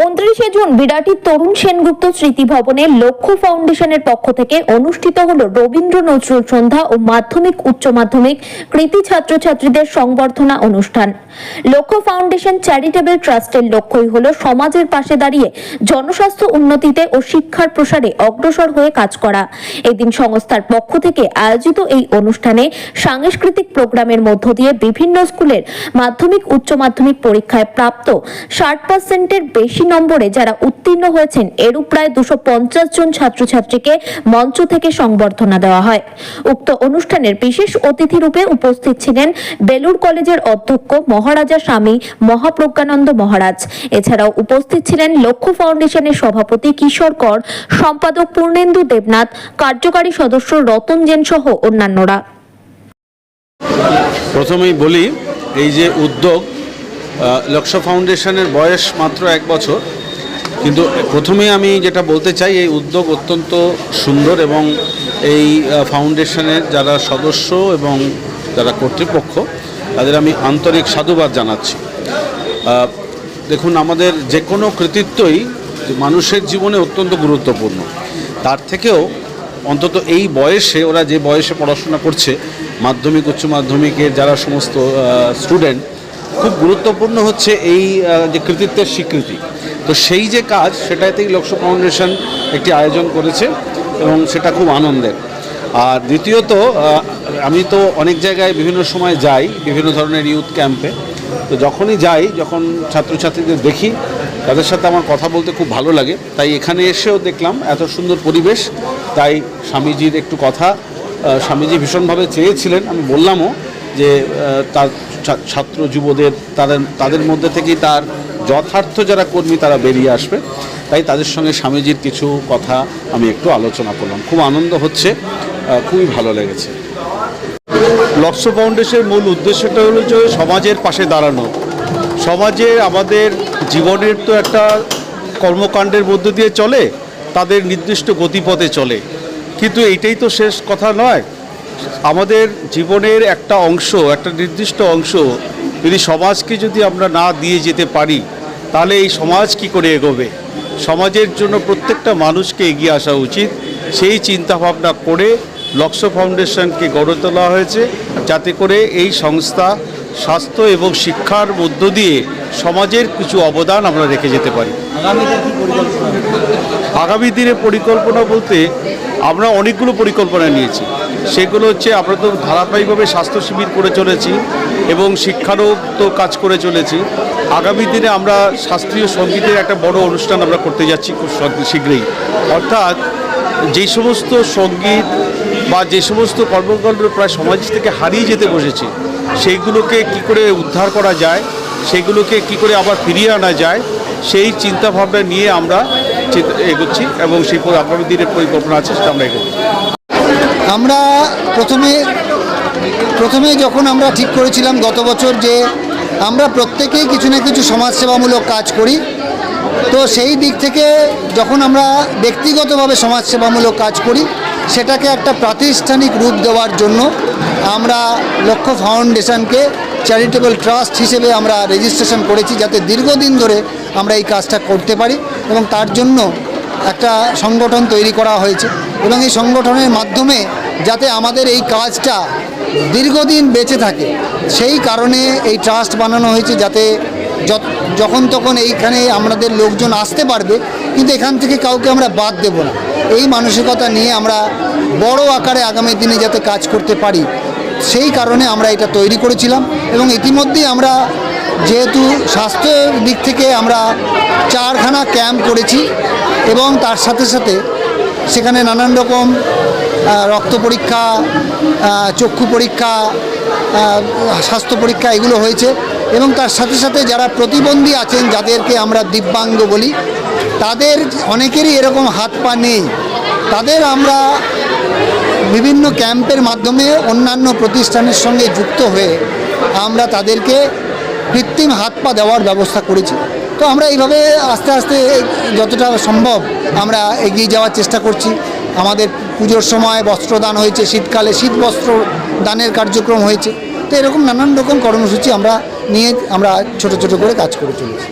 29 June বিরাটির তরুণ সেনগুপ্ত স্মৃতি ভবনে লক্ষ্য ফাউন্ডেশনের পক্ষ থেকে অনুষ্ঠিত হলো রবীন্দ্র নজরুল সন্ধ্যা ও মাধ্যমিক উচ্চ মাধ্যমিক কৃতি ছাত্রছাত্রীদের সংবর্ধনা অনুষ্ঠান। লক্ষ্য ফাউন্ডেশন চ্যারিটেবল ট্রাস্টের লক্ষ্যই হলো সমাজের পাশে দাঁড়িয়ে জনস্বাস্থ্য উন্নতিতে ও শিক্ষার প্রসারে অগ্রসর হয়ে কাজ করা। এদিন সংস্থার পক্ষ থেকে আয়োজিত এই অনুষ্ঠানে সাংস্কৃতিক প্রোগ্রামের মধ্য দিয়ে বিভিন্ন স্কুলের মাধ্যমিক উচ্চ মাধ্যমিক পরীক্ষায় প্রাপ্ত 60%-এর বেশি নম্বরে যারা উত্তীর্ণ হয়েছেন এরূপ প্রায় 250 জন ছাত্রছাত্রীকে মঞ্চ থেকে সংবর্ধনা দেওয়া হয়। উক্ত অনুষ্ঠানের বিশেষ অতিথি রূপে উপস্থিত ছিলেন বেলুড় কলেজের অধ্যক্ষ মহারাজা স্বামী মহাপ্রজ্ঞানন্দ মহারাজ। এছাড়াও উপস্থিত ছিলেন লক্ষ্য ফাউন্ডেশনের সভাপতি কিশোর কর, সম্পাদক পূর্ণেন্দু দেবনাথ, কার্যকারী সদস্য রতন জেন সহ অন্যান্যরা। প্রথমেই বলি, এই যে উদ্যোগ, লক্ষ্য ফাউন্ডেশনের বয়স মাত্র 1 বছর, কিন্তু প্রথমেই আমি যেটা বলতে চাই, এই উদ্যোগ অত্যন্ত সুন্দর এবং এই ফাউন্ডেশনের যারা সদস্য এবং যারা কর্তৃপক্ষ তাদের আমি আন্তরিক সাধুবাদ জানাচ্ছি। দেখুন, আমাদের যে কোনো কৃতিত্বই মানুষের জীবনে অত্যন্ত গুরুত্বপূর্ণ। তার থেকেও অন্তত এই বয়সে, ওরা যে বয়সে পড়াশোনা করছে, মাধ্যমিক উচ্চ মাধ্যমিকের যারা সমস্ত স্টুডেন্ট, খুব গুরুত্বপূর্ণ হচ্ছে এই যে কৃতিত্বের স্বীকৃতি। তো সেই যে কাজ, সেটাতেই লক্ষ্য ফাউন্ডেশন একটি আয়োজন করেছে এবং সেটা খুব আনন্দের। আর দ্বিতীয়ত, আমি তো অনেক জায়গায় বিভিন্ন সময় যাই, বিভিন্ন ধরনের ইউথ ক্যাম্পে। তো যখনই যাই, যখন ছাত্রছাত্রীদের দেখি, তাদের সাথে আমার কথা বলতে খুব ভালো লাগে। তাই এখানে এসেও দেখলাম এত সুন্দর পরিবেশ। তাই স্বামীজির একটু কথা, স্বামীজি ভীষণভাবে চেয়েছিলেন, আমি বললামও যে তার ছাত্র যুবদের তাদের মধ্যে থেকেই তার যথার্থ যারা কর্মী তারা বেরিয়ে আসবে। তাই তাদের সঙ্গে স্বামীজির কিছু কথা আমি একটু আলোচনা করলাম। খুব আনন্দ হচ্ছে, খুবই ভালো লেগেছে। লক্ষ্য ফাউন্ডেশনের মূল উদ্দেশ্যটা হলো যে সমাজের পাশে দাঁড়ানো। সমাজে আমাদের জীবনের তো একটা কর্মকাণ্ডের মধ্য দিয়ে চলে, তাদের নির্দিষ্ট গতিপথে চলে, কিন্তু এইটাই তো শেষ কথা নয়। আমাদের জীবনের একটা অংশ, একটা নির্দিষ্ট অংশ যদি সমাজকে যদি আমরা না দিয়ে যেতে পারি, তাহলে এই সমাজ কি করে এগোবে? সমাজের জন্য প্রত্যেকটা মানুষকে এগিয়ে আসা উচিত। সেই চিন্তাভাবনা করে লক্ষ্য ফাউন্ডেশনকে গড়ে তোলা হয়েছে, যাতে করে এই সংস্থা স্বাস্থ্য এবং শিক্ষার মধ্য দিয়ে সমাজের কিছু অবদান আমরা রেখে যেতে পারি। আগামী দিনে পরিকল্পনা বলতে আমরা অনেকগুলো পরিকল্পনা নিয়েছি। সেগুলো হচ্ছে, আমরা তো ধারাবাহিকভাবে স্বাস্থ্য শিবির করে চলেছি এবং শিক্ষারও তো কাজ করে চলেছি। আগামী দিনে আমরা শাস্ত্রীয় সঙ্গীতের একটা বড় অনুষ্ঠান আমরা করতে যাচ্ছি খুব শীঘ্রই। অর্থাৎ যে সমস্ত সঙ্গীত বা যে সমস্ত কর্মকাণ্ড প্রায় সমাজ থেকে হারিয়ে যেতে বসেছে, সেইগুলোকে কি করে উদ্ধার করা যায়, সেগুলোকে কি করে আবার ফিরিয়ে আনা যায়, সেই চিন্তাভাবনা নিয়ে আমরা এগোচ্ছি এবং সেই আগামী দিনের পরিকল্পনা আছে, সেটা আমরা এগোচ্ছি। আমরা প্রথমে যখন আমরা ঠিক করেছিলাম গত বছর যে আমরা প্রত্যেকেই কিছু না কিছু সমাজসেবামূলক কাজ করি, তো সেই দিক থেকে যখন আমরা ব্যক্তিগতভাবে সমাজসেবামূলক কাজ করি, সেটাকে একটা প্রাতিষ্ঠানিক রূপ দেওয়ার জন্য আমরা লক্ষ্য ফাউন্ডেশনকে চ্যারিটেবল ট্রাস্ট হিসেবে আমরা রেজিস্ট্রেশন করেছি, যাতে দীর্ঘদিন ধরে আমরা এই কাজটা করতে পারি। এবং তার জন্য একটা সংগঠন তৈরি করা হয়েছে এবং এই সংগঠনের মাধ্যমে যাতে আমাদের এই কাজটা দীর্ঘদিন বেঁচে থাকে, সেই কারণে এই ট্রাস্ট বানানো হয়েছে, যাতে যখন তখন এইখানে আমাদের লোকজন আসতে পারবে, কিন্তু এখান থেকে কাউকে আমরা বাদ দেব না। এই মানসিকতা নিয়ে আমরা বড় আকারে আগামী দিনে যাতে কাজ করতে পারি, সেই কারণে আমরা এটা তৈরি করেছিলাম। এবং ইতিমধ্যেই আমরা যেহেতু স্বাস্থ্যের দিক থেকে আমরা 4খানা ক্যাম্প করেছি এবং তার সাথে সাথে সেখানে নানান রকম রক্ত পরীক্ষা, চক্ষু পরীক্ষা, স্বাস্থ্য পরীক্ষা এগুলো হয়েছে। এবং তার সাথে সাথে যারা প্রতিবন্ধী আছেন, যাদেরকে আমরা দিব্যাঙ্গ বলি, তাদের অনেকেরই এরকম হাত পা নেই, তাদের আমরা বিভিন্ন ক্যাম্পের মাধ্যমে অন্যান্য প্রতিষ্ঠানের সঙ্গে যুক্ত হয়ে আমরা তাদেরকে কৃত্রিম হাত পা দেওয়ার ব্যবস্থা করেছি। তো আমরা এইভাবে আস্তে আস্তে যতটা সম্ভব আমরা এগিয়ে যাওয়ার চেষ্টা করছি। আমাদের পুজোর সময় বস্ত্রদান হয়েছে, শীতকালে শীত বস্ত্র দানের কার্যক্রম হয়েছে। তো এরকম নানান রকম কর্মসূচি আমরা নিয়ে আমরা ছোট ছোট করে কাজ করে চলেছি।